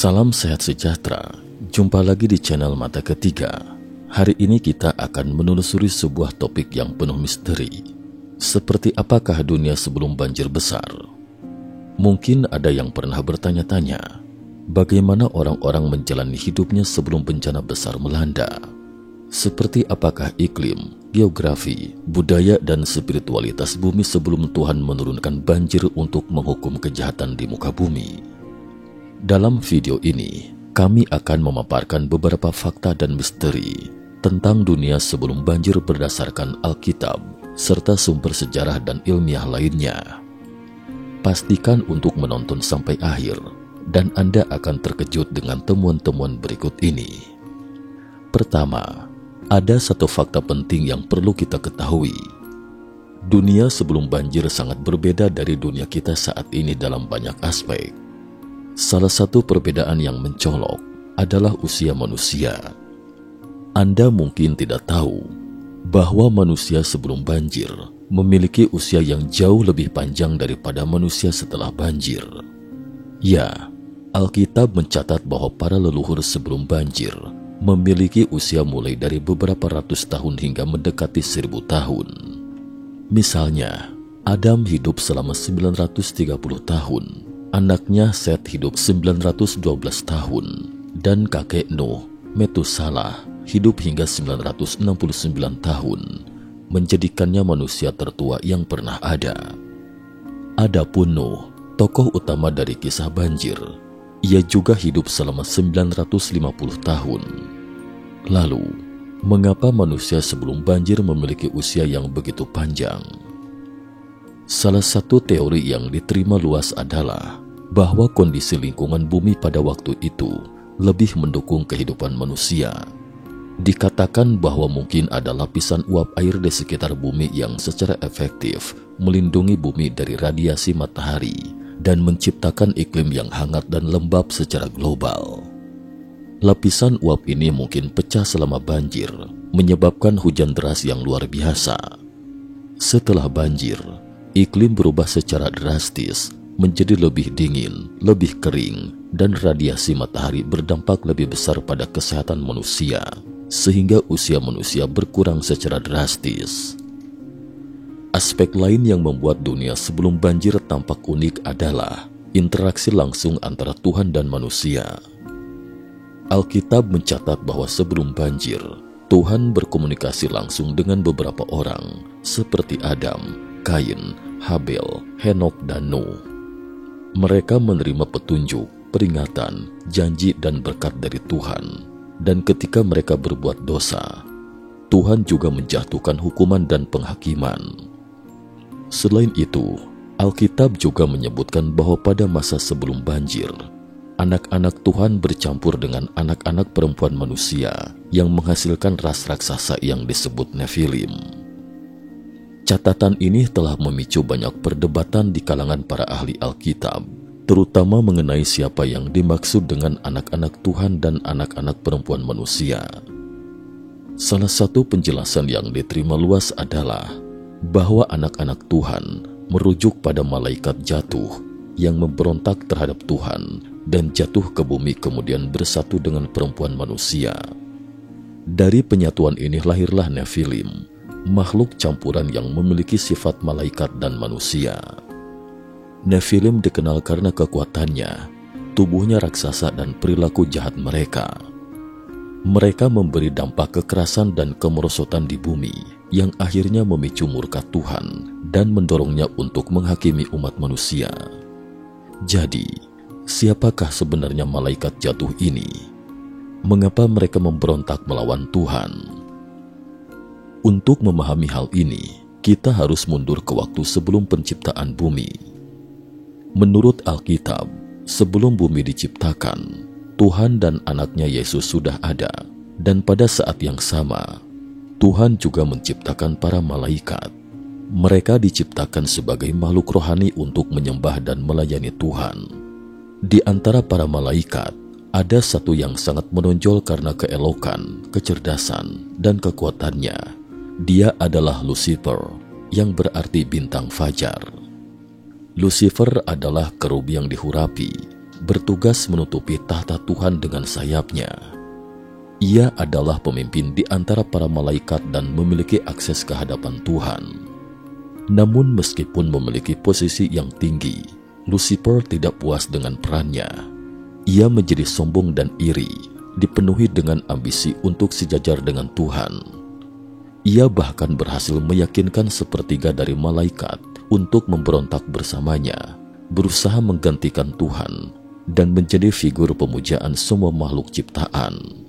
Salam sehat sejahtera, jumpa lagi di channel Mata Ketiga. Hari ini kita akan menelusuri sebuah topik yang penuh misteri. Seperti apakah dunia sebelum banjir besar? Mungkin ada yang pernah bertanya-tanya, bagaimana orang-orang menjalani hidupnya sebelum bencana besar melanda? Seperti apakah iklim, geografi, budaya, dan spiritualitas bumi sebelum Tuhan menurunkan banjir untuk menghukum kejahatan di muka bumi? Dalam video ini, kami akan memaparkan beberapa fakta dan misteri tentang dunia sebelum banjir berdasarkan Alkitab, serta sumber sejarah dan ilmiah lainnya. Pastikan untuk menonton sampai akhir, dan Anda akan terkejut dengan temuan-temuan berikut ini. Pertama, ada satu fakta penting yang perlu kita ketahui. Dunia sebelum banjir sangat berbeda dari dunia kita saat ini dalam banyak aspek. Salah satu perbedaan yang mencolok adalah usia manusia. Anda mungkin tidak tahu bahwa manusia sebelum banjir memiliki usia yang jauh lebih panjang daripada manusia setelah banjir. Ya, Alkitab mencatat bahwa para leluhur sebelum banjir memiliki usia mulai dari beberapa ratus tahun hingga mendekati 1000 tahun. Misalnya, Adam hidup selama 930 tahun, anaknya Set hidup 912 tahun, dan kakek Nuh, Metusalah, hidup hingga 969 tahun, menjadikannya manusia tertua yang pernah ada. Adapun Nuh, tokoh utama dari kisah banjir, ia juga hidup selama 950 tahun. Lalu, mengapa manusia sebelum banjir memiliki usia yang begitu panjang? Salah satu teori yang diterima luas adalah bahwa kondisi lingkungan bumi pada waktu itu lebih mendukung kehidupan manusia. Dikatakan bahwa mungkin ada lapisan uap air di sekitar bumi yang secara efektif melindungi bumi dari radiasi matahari dan menciptakan iklim yang hangat dan lembab secara global. Lapisan uap ini mungkin pecah selama banjir, menyebabkan hujan deras yang luar biasa. Setelah banjir, iklim berubah secara drastis menjadi lebih dingin, lebih kering, dan radiasi matahari berdampak lebih besar pada kesehatan manusia, sehingga usia manusia berkurang secara drastis. Aspek lain yang membuat dunia sebelum banjir tampak unik adalah interaksi langsung antara Tuhan dan manusia. Alkitab mencatat bahwa sebelum banjir, Tuhan berkomunikasi langsung dengan beberapa orang, seperti Adam, Kain, Habel, Henok, dan Nuh. Mereka menerima petunjuk, peringatan, janji, dan berkat dari Tuhan. Dan ketika mereka berbuat dosa, Tuhan juga menjatuhkan hukuman dan penghakiman. Selain itu, Alkitab juga menyebutkan bahwa pada masa sebelum banjir, anak-anak Tuhan bercampur dengan anak-anak perempuan manusia yang menghasilkan ras raksasa yang disebut Nephilim. Catatan ini telah memicu banyak perdebatan di kalangan para ahli Alkitab, terutama mengenai siapa yang dimaksud dengan anak-anak Tuhan dan anak-anak perempuan manusia. Salah satu penjelasan yang diterima luas adalah bahwa anak-anak Tuhan merujuk pada malaikat jatuh yang memberontak terhadap Tuhan dan jatuh ke bumi kemudian bersatu dengan perempuan manusia. Dari penyatuan ini lahirlah Nephilim, makhluk campuran yang memiliki sifat malaikat dan manusia. Nephilim dikenal karena kekuatannya, tubuhnya raksasa dan perilaku jahat mereka. Mereka memberi dampak kekerasan dan kemerosotan di bumi yang akhirnya memicu murka Tuhan dan mendorongnya untuk menghakimi umat manusia. Jadi, siapakah sebenarnya malaikat jatuh ini? Mengapa mereka memberontak melawan Tuhan? Untuk memahami hal ini, kita harus mundur ke waktu sebelum penciptaan bumi. Menurut Alkitab, sebelum bumi diciptakan, Tuhan dan anaknya Yesus sudah ada, dan pada saat yang sama, Tuhan juga menciptakan para malaikat. Mereka diciptakan sebagai makhluk rohani untuk menyembah dan melayani Tuhan. Di antara para malaikat, ada satu yang sangat menonjol karena keelokan, kecerdasan, dan kekuatannya. Dia adalah Lucifer, yang berarti bintang fajar. Lucifer adalah kerub yang dihurapi, bertugas menutupi tahta Tuhan dengan sayapnya. Ia adalah pemimpin di antara para malaikat dan memiliki akses ke hadapan Tuhan. Namun meskipun memiliki posisi yang tinggi, Lucifer tidak puas dengan perannya. Ia menjadi sombong dan iri, dipenuhi dengan ambisi untuk sejajar dengan Tuhan. Ia bahkan berhasil meyakinkan sepertiga dari malaikat untuk memberontak bersamanya, berusaha menggantikan Tuhan dan menjadi figur pemujaan semua makhluk ciptaan.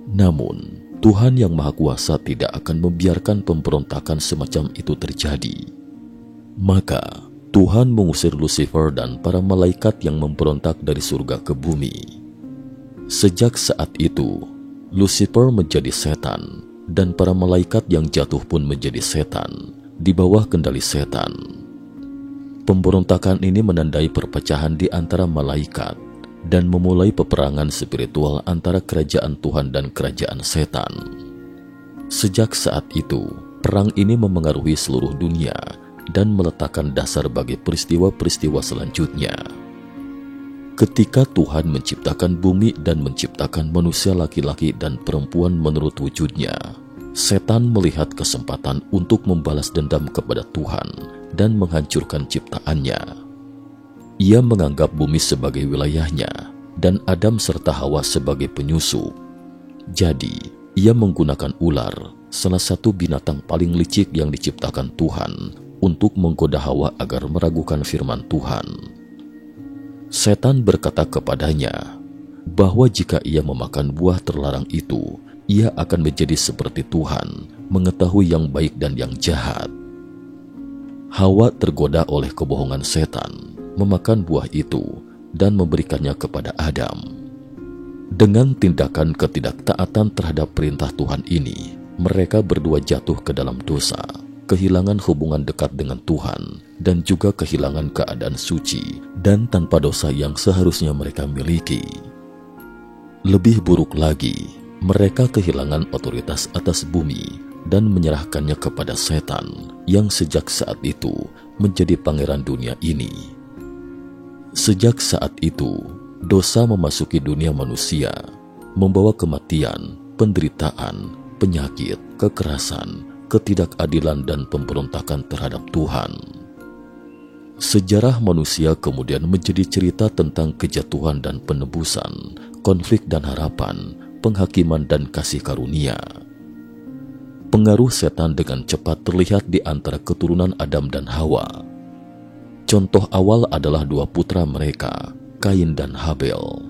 Namun, Tuhan yang Maha Kuasa tidak akan membiarkan pemberontakan semacam itu terjadi. Maka, Tuhan mengusir Lucifer dan para malaikat yang memberontak dari surga ke bumi. Sejak saat itu, Lucifer menjadi setan, dan para malaikat yang jatuh pun menjadi setan, di bawah kendali setan. Pemberontakan ini menandai perpecahan di antara malaikat dan memulai peperangan spiritual antara kerajaan Tuhan dan kerajaan setan. Sejak saat itu, perang ini memengaruhi seluruh dunia dan meletakkan dasar bagi peristiwa-peristiwa selanjutnya. Ketika Tuhan menciptakan bumi dan menciptakan manusia laki-laki dan perempuan menurut wujudnya, setan melihat kesempatan untuk membalas dendam kepada Tuhan dan menghancurkan ciptaannya. Ia menganggap bumi sebagai wilayahnya dan Adam serta Hawa sebagai penyusup. Jadi, ia menggunakan ular, salah satu binatang paling licik yang diciptakan Tuhan, untuk menggoda Hawa agar meragukan firman Tuhan. Setan berkata kepadanya bahwa jika ia memakan buah terlarang itu, ia akan menjadi seperti Tuhan, mengetahui yang baik dan yang jahat. Hawa tergoda oleh kebohongan setan, memakan buah itu dan memberikannya kepada Adam. Dengan tindakan ketidaktaatan terhadap perintah Tuhan ini, mereka berdua jatuh ke dalam dosa, kehilangan hubungan dekat dengan Tuhan, dan juga kehilangan keadaan suci dan tanpa dosa yang seharusnya mereka miliki. Lebih buruk lagi, mereka kehilangan otoritas atas bumi dan menyerahkannya kepada setan yang sejak saat itu menjadi pangeran dunia ini. Sejak saat itu, dosa memasuki dunia manusia, membawa kematian, penderitaan, penyakit, kekerasan, ketidakadilan dan pemberontakan terhadap Tuhan. Sejarah manusia kemudian menjadi cerita tentang kejatuhan dan penebusan, konflik dan harapan, penghakiman dan kasih karunia. Pengaruh setan dengan cepat terlihat di antara keturunan Adam dan Hawa. Contoh awal adalah dua putra mereka, Kain dan Habel.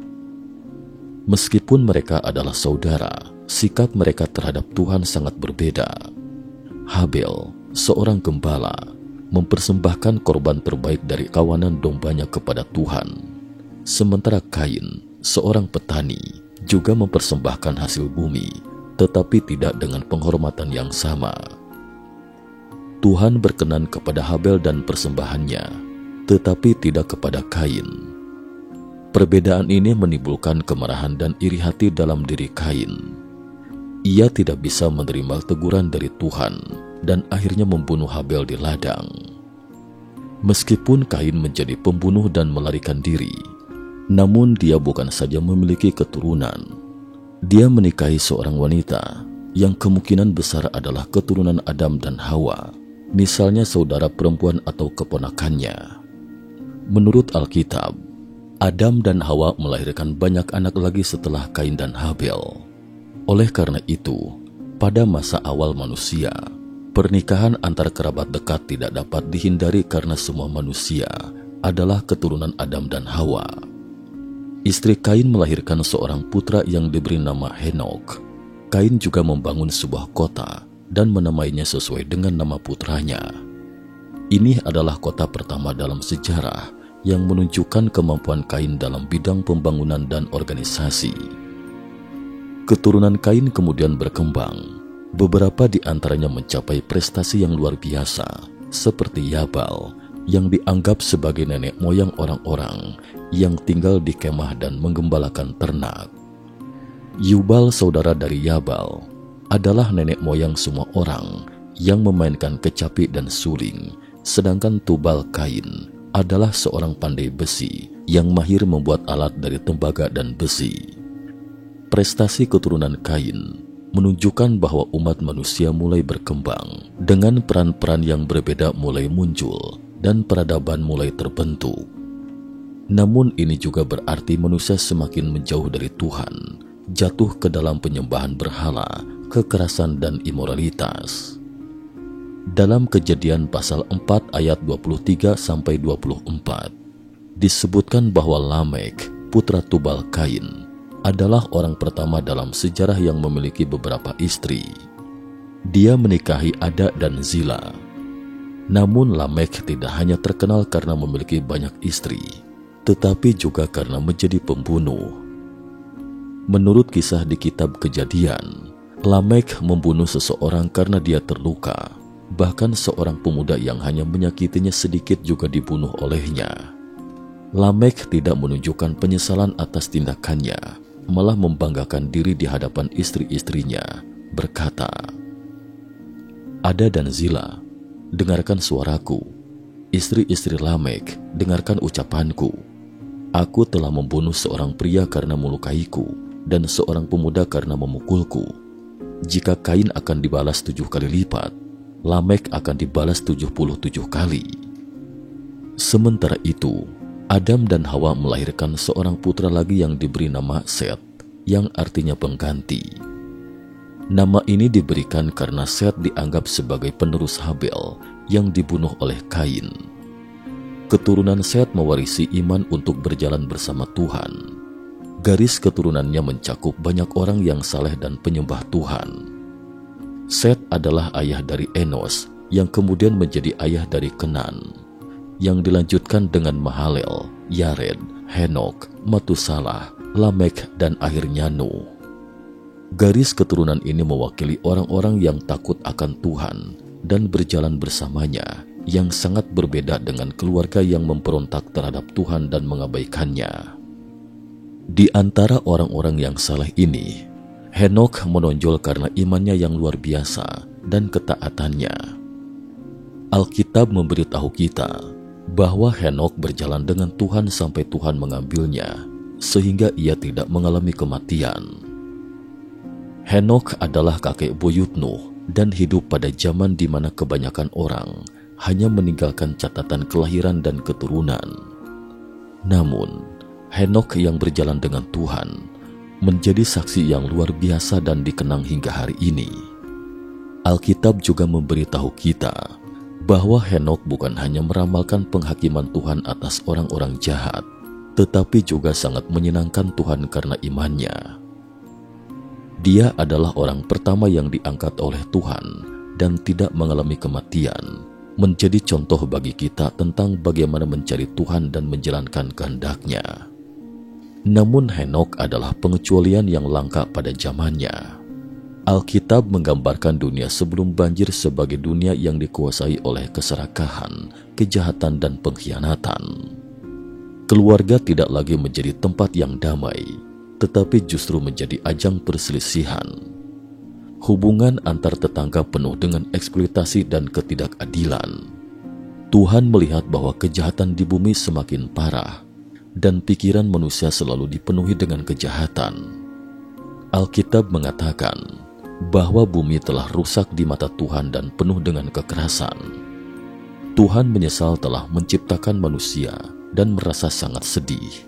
Meskipun mereka adalah saudara, sikap mereka terhadap Tuhan sangat berbeda. Habel, seorang gembala, mempersembahkan korban terbaik dari kawanan dombanya kepada Tuhan. Sementara Kain, seorang petani, juga mempersembahkan hasil bumi, tetapi tidak dengan penghormatan yang sama. Tuhan berkenan kepada Habel dan persembahannya, tetapi tidak kepada Kain. Perbedaan ini menimbulkan kemarahan dan iri hati dalam diri Kain. Ia tidak bisa menerima teguran dari Tuhan dan akhirnya membunuh Habel di ladang. Meskipun Kain menjadi pembunuh dan melarikan diri, namun dia bukan saja memiliki keturunan. Dia menikahi seorang wanita yang kemungkinan besar adalah keturunan Adam dan Hawa, misalnya saudara perempuan atau keponakannya. Menurut Alkitab, Adam dan Hawa melahirkan banyak anak lagi setelah Kain dan Habel. Oleh karena itu, pada masa awal manusia, pernikahan antar kerabat dekat tidak dapat dihindari karena semua manusia adalah keturunan Adam dan Hawa. Istri Kain melahirkan seorang putra yang diberi nama Henok. Kain juga membangun sebuah kota dan menamainya sesuai dengan nama putranya. Ini adalah kota pertama dalam sejarah yang menunjukkan kemampuan Kain dalam bidang pembangunan dan organisasi. Keturunan Kain kemudian berkembang. Beberapa di antaranya mencapai prestasi yang luar biasa, seperti Yabal, yang dianggap sebagai nenek moyang orang-orang yang tinggal di kemah dan menggembalakan ternak. Yubal, saudara dari Yabal, adalah nenek moyang semua orang yang memainkan kecapi dan suling, sedangkan Tubal Kain adalah seorang pandai besi yang mahir membuat alat dari tembaga dan besi. Prestasi keturunan Kain menunjukkan bahwa umat manusia mulai berkembang dengan peran-peran yang berbeda mulai muncul dan peradaban mulai terbentuk. Namun ini juga berarti manusia semakin menjauh dari Tuhan, jatuh ke dalam penyembahan berhala, kekerasan dan imoralitas. Dalam Kejadian pasal 4 ayat 23-24 disebutkan bahwa Lamek, putra Tubal Kain, adalah orang pertama dalam sejarah yang memiliki beberapa istri. Dia menikahi Ada dan Zila. Namun Lamek tidak hanya terkenal karena memiliki banyak istri, tetapi juga karena menjadi pembunuh. Menurut kisah di kitab Kejadian, Lamek membunuh seseorang karena dia terluka. Bahkan seorang pemuda yang hanya menyakitinya sedikit juga dibunuh olehnya. Lamek tidak menunjukkan penyesalan atas tindakannya, malah membanggakan diri di hadapan istri-istrinya, berkata, "Ada dan Zila, dengarkan suaraku. Istri-istri Lamek, dengarkan ucapanku. Aku telah membunuh seorang pria karena melukaiku, dan seorang pemuda karena memukulku. Jika Kain akan dibalas 7 kali lipat, Lamek akan dibalas 77 kali." Sementara itu, Adam dan Hawa melahirkan seorang putra lagi yang diberi nama Set, yang artinya pengganti. Nama ini diberikan karena Set dianggap sebagai penerus Habel yang dibunuh oleh Kain. Keturunan Set mewarisi iman untuk berjalan bersama Tuhan. Garis keturunannya mencakup banyak orang yang saleh dan penyembah Tuhan. Set adalah ayah dari Enos, yang kemudian menjadi ayah dari Kenan, yang dilanjutkan dengan Mahalel, Yared, Henok, Matusalah, Lamek, dan akhirnya Nuh. Garis keturunan ini mewakili orang-orang yang takut akan Tuhan dan berjalan bersamanya, yang sangat berbeda dengan keluarga yang memberontak terhadap Tuhan dan mengabaikannya. Di antara orang-orang yang saleh ini, Henok menonjol karena imannya yang luar biasa dan ketaatannya. Alkitab memberitahu kita bahwa Henok berjalan dengan Tuhan sampai Tuhan mengambilnya, sehingga ia tidak mengalami kematian. Henok adalah kakek buyut Nuh dan hidup pada zaman di mana kebanyakan orang hanya meninggalkan catatan kelahiran dan keturunan. Namun, Henok yang berjalan dengan Tuhan menjadi saksi yang luar biasa dan dikenang hingga hari ini. Alkitab juga memberitahu kita bahwa Henok bukan hanya meramalkan penghakiman Tuhan atas orang-orang jahat, tetapi juga sangat menyenangkan Tuhan karena imannya. Dia adalah orang pertama yang diangkat oleh Tuhan dan tidak mengalami kematian, menjadi contoh bagi kita tentang bagaimana mencari Tuhan dan menjalankan kehendak-Nya. Namun Henok adalah pengecualian yang langka pada zamannya. Alkitab menggambarkan dunia sebelum banjir sebagai dunia yang dikuasai oleh keserakahan, kejahatan, dan pengkhianatan. Keluarga tidak lagi menjadi tempat yang damai, tetapi justru menjadi ajang perselisihan. Hubungan antar tetangga penuh dengan eksploitasi dan ketidakadilan. Tuhan melihat bahwa kejahatan di bumi semakin parah, dan pikiran manusia selalu dipenuhi dengan kejahatan. Alkitab mengatakan bahwa bumi telah rusak di mata Tuhan dan penuh dengan kekerasan. Tuhan menyesal telah menciptakan manusia dan merasa sangat sedih.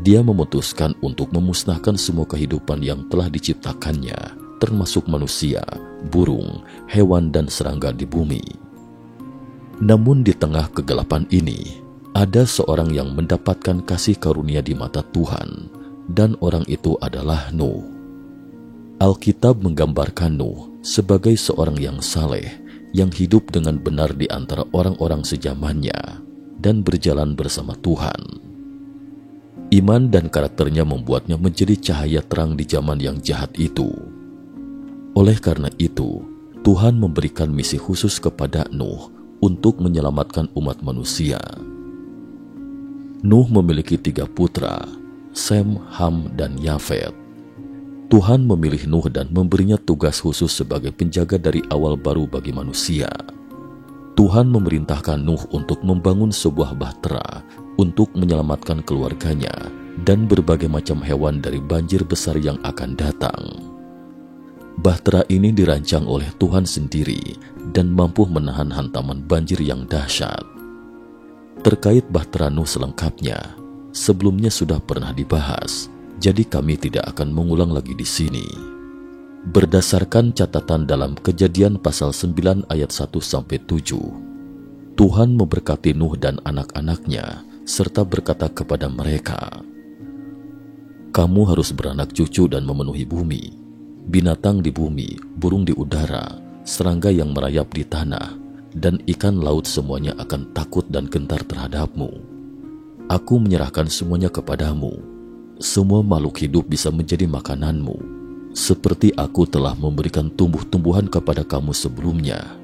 Dia memutuskan untuk memusnahkan semua kehidupan yang telah diciptakannya, termasuk manusia, burung, hewan, dan serangga di bumi. Namun di tengah kegelapan ini, ada seorang yang mendapatkan kasih karunia di mata Tuhan, dan orang itu adalah Nuh. Alkitab menggambarkan Nuh sebagai seorang yang saleh, yang hidup dengan benar di antara orang-orang sejamannya, dan berjalan bersama Tuhan. Iman dan karakternya membuatnya menjadi cahaya terang di zaman yang jahat itu. Oleh karena itu, Tuhan memberikan misi khusus kepada Nuh untuk menyelamatkan umat manusia. Nuh memiliki 3 putra, Sem, Ham, dan Yafet. Tuhan memilih Nuh dan memberinya tugas khusus sebagai penjaga dari awal baru bagi manusia. Tuhan memerintahkan Nuh untuk membangun sebuah bahtera, untuk menyelamatkan keluarganya dan berbagai macam hewan dari banjir besar yang akan datang. Bahtera ini dirancang oleh Tuhan sendiri dan mampu menahan hantaman banjir yang dahsyat. Terkait Bahtera Nuh selengkapnya, sebelumnya sudah pernah dibahas, jadi kami tidak akan mengulang lagi di sini. Berdasarkan catatan dalam Kejadian pasal 9 ayat 1-7, Tuhan memberkati Nuh dan anak-anaknya serta berkata kepada mereka, "Kamu harus beranak cucu dan memenuhi bumi. Binatang di bumi, burung di udara, serangga yang merayap di tanah, dan ikan laut semuanya akan takut dan gentar terhadapmu. Aku menyerahkan semuanya kepadamu. Semua makhluk hidup bisa menjadi makananmu, seperti aku telah memberikan tumbuh-tumbuhan kepada kamu sebelumnya.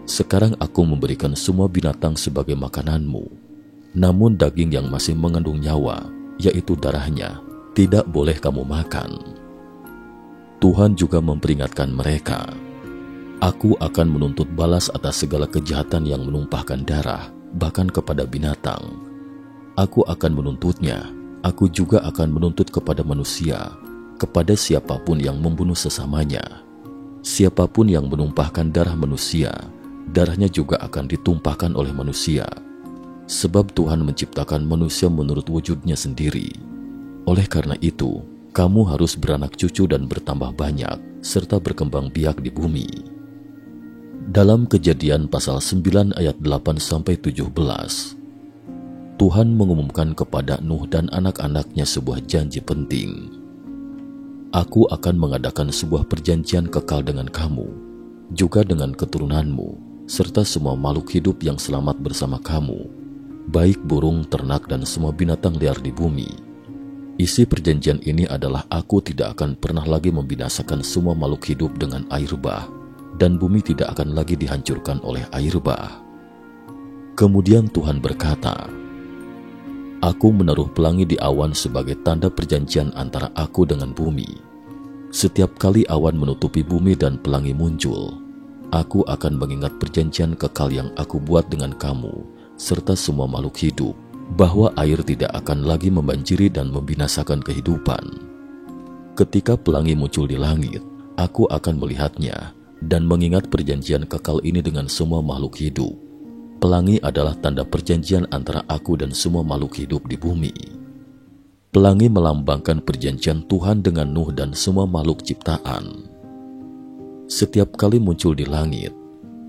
Sekarang aku memberikan semua binatang sebagai makananmu. Namun daging yang masih mengandung nyawa, yaitu darahnya, tidak boleh kamu makan." Tuhan juga memperingatkan mereka, "Aku akan menuntut balas atas segala kejahatan yang menumpahkan darah, bahkan kepada binatang. Aku akan menuntutnya. Aku juga akan menuntut kepada manusia, kepada siapapun yang membunuh sesamanya. Siapapun yang menumpahkan darah manusia, darahnya juga akan ditumpahkan oleh manusia. Sebab Tuhan menciptakan manusia menurut wujudnya sendiri. Oleh karena itu, kamu harus beranak cucu dan bertambah banyak, serta berkembang biak di bumi." Dalam Kejadian pasal 9 ayat 8-17, Tuhan mengumumkan kepada Nuh dan anak-anaknya sebuah janji penting. "Aku akan mengadakan sebuah perjanjian kekal dengan kamu, juga dengan keturunanmu, serta semua makhluk hidup yang selamat bersama kamu, baik burung, ternak, dan semua binatang liar di bumi. Isi perjanjian ini adalah aku tidak akan pernah lagi membinasakan semua makhluk hidup dengan air bah, dan bumi tidak akan lagi dihancurkan oleh air bah." Kemudian Tuhan berkata, "Aku menaruh pelangi di awan sebagai tanda perjanjian antara aku dengan bumi. Setiap kali awan menutupi bumi dan pelangi muncul, aku akan mengingat perjanjian kekal yang aku buat dengan kamu, serta semua makhluk hidup, bahwa air tidak akan lagi membanjiri dan membinasakan kehidupan. Ketika pelangi muncul di langit, aku akan melihatnya dan mengingat perjanjian kekal ini dengan semua makhluk hidup. Pelangi adalah tanda perjanjian antara aku dan semua makhluk hidup di bumi." Pelangi melambangkan perjanjian Tuhan dengan Nuh dan semua makhluk ciptaan. Setiap kali muncul di langit,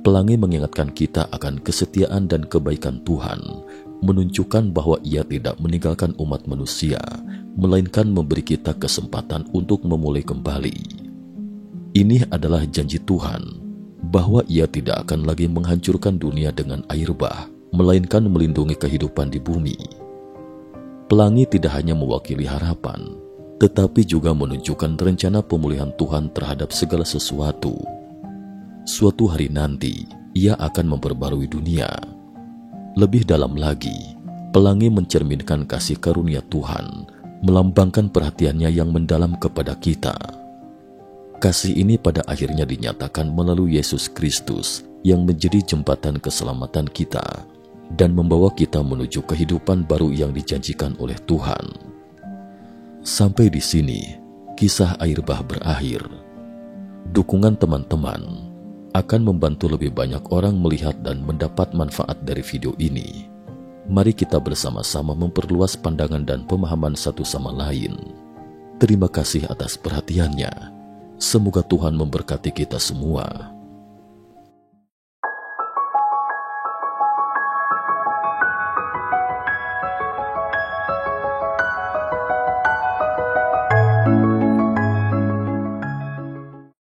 pelangi mengingatkan kita akan kesetiaan dan kebaikan Tuhan, menunjukkan bahwa Ia tidak meninggalkan umat manusia, melainkan memberi kita kesempatan untuk memulai kembali. Ini adalah janji Tuhan, bahwa Ia tidak akan lagi menghancurkan dunia dengan air bah, melainkan melindungi kehidupan di bumi. Pelangi tidak hanya mewakili harapan, tetapi juga menunjukkan rencana pemulihan Tuhan terhadap segala sesuatu. Suatu hari nanti, Ia akan memperbarui dunia. Lebih dalam lagi, pelangi mencerminkan kasih karunia Tuhan, melambangkan perhatiannya yang mendalam kepada kita. Kasih ini pada akhirnya dinyatakan melalui Yesus Kristus yang menjadi jembatan keselamatan kita dan membawa kita menuju kehidupan baru yang dijanjikan oleh Tuhan. Sampai di sini, kisah air bah berakhir. Dukungan teman-teman akan membantu lebih banyak orang melihat dan mendapat manfaat dari video ini. Mari kita bersama-sama memperluas pandangan dan pemahaman satu sama lain. Terima kasih atas perhatiannya. Semoga Tuhan memberkati kita semua.